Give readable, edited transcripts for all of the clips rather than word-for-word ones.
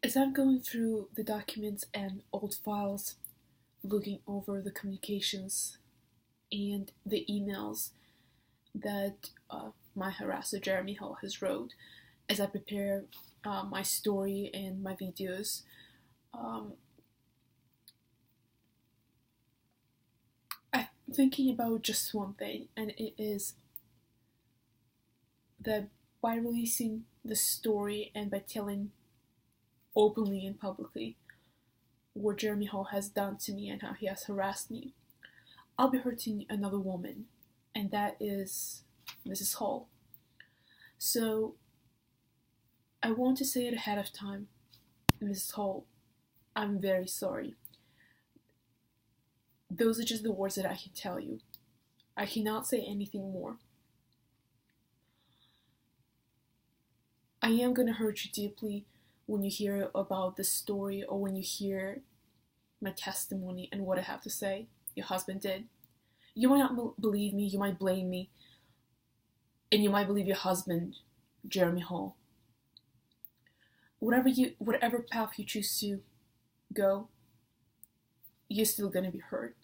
As I'm going through the documents and old files, looking over the communications and the emails that my harasser Jeremy Hall has wrote, as I prepare my story and my videos, um, I'm thinking about just one thing, and it is that by releasing the story and by telling openly and publicly what Jeremy Hall has done to me and how he has harassed me, I'll be hurting another woman, and that is Mrs. Hall. So I want to say it ahead of time, Mrs. Hall, I'm very sorry. Those are just the words that I can tell you. I cannot say anything more. I am gonna hurt you deeply when you hear about this story or when you hear my testimony and what I have to say. Your husband did. You might not believe me, you might blame me, and you might believe your husband, Jeremy Hall. Whatever path you choose to go, you're still gonna be hurt.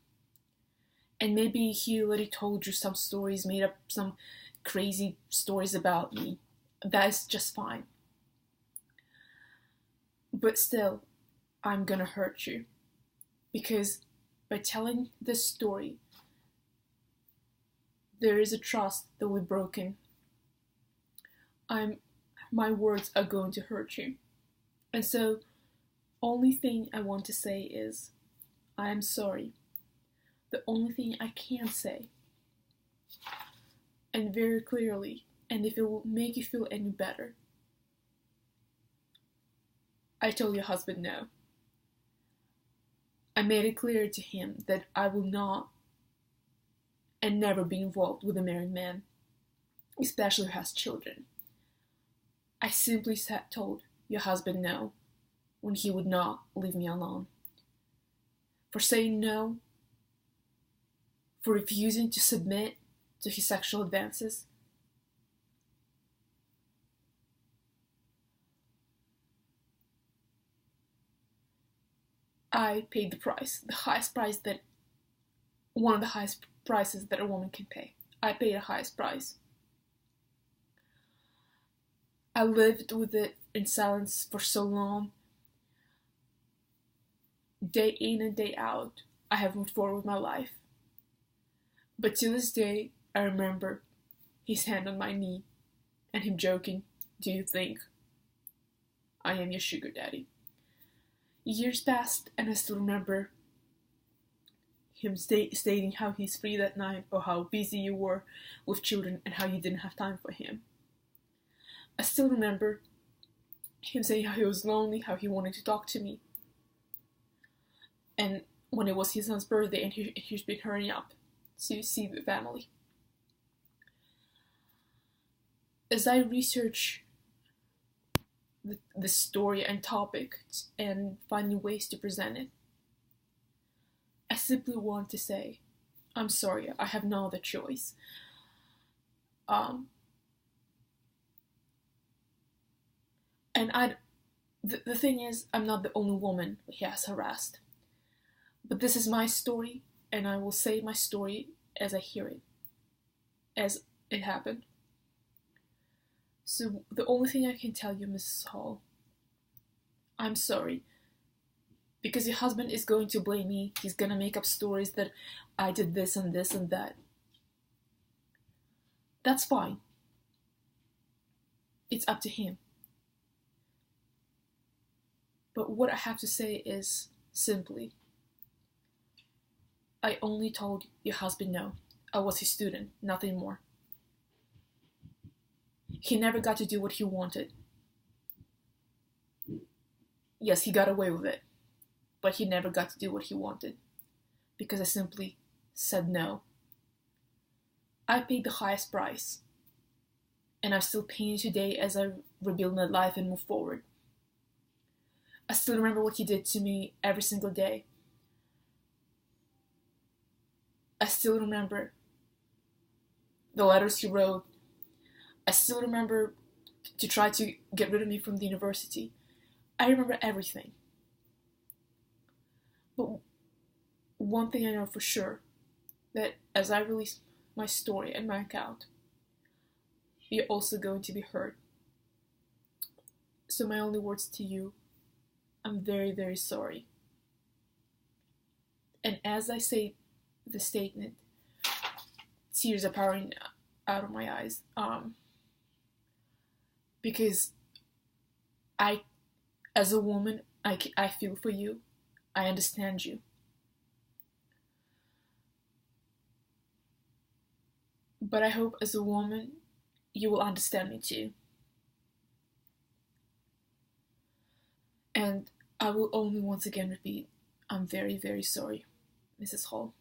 And maybe he already told you some stories, made up some crazy stories about me. That is just fine. But still, I'm gonna hurt you. Because by telling this story, there is a trust that will be broken. My words are going to hurt you. And so, only thing I want to say is, I am sorry. The only thing I can say, and very clearly, and if it will make you feel any better, I told your husband no. I made it clear to him that I will not and never be involved with a married man, especially who has children. I simply told your husband no when he would not leave me alone. For saying no, for refusing to submit to his sexual advances, I paid the price, the highest price that, one of the highest prices that a woman can pay. I paid the highest price. I lived with it in silence for so long. Day in and day out, I have moved forward with my life. But to this day, I remember his hand on my knee and him joking, "Do you think I am your sugar daddy?" Years passed and I still remember him stating how he's free that night or how busy you were with children and how you didn't have time for him. I still remember him saying how he was lonely, how he wanted to talk to me. And when it was his son's birthday and he's been hurrying up to see the family. As I research the story and topic and finding ways to present it, I simply want to say, I'm sorry, I have no other choice. And the thing is, I'm not the only woman he has harassed. But this is my story, and I will say my story as I hear it, as it happened. So the only thing I can tell you, Mrs. Hall, I'm sorry. Because your husband is going to blame me. He's gonna make up stories that I did this and this and that. That's fine. It's up to him. But what I have to say is simply, I only told your husband no. I was his student, nothing more. He never got to do what he wanted. Yes, he got away with it, but he never got to do what he wanted because I simply said no. I paid the highest price, and I'm still paying today as I rebuild my life and move forward. I still remember what he did to me every single day. I still remember the letters he wrote. I still remember to try to get rid of me from the university. I remember everything. But one thing I know for sure, that as I release my story and my account, you're also going to be hurt. So my only words to you, I'm very, very sorry. And as I say the statement, tears are pouring out of my eyes. Because as a woman, I feel for you. I understand you. But I hope as a woman, you will understand me too. And I will only once again repeat, I'm very, very sorry, Mrs. Hall.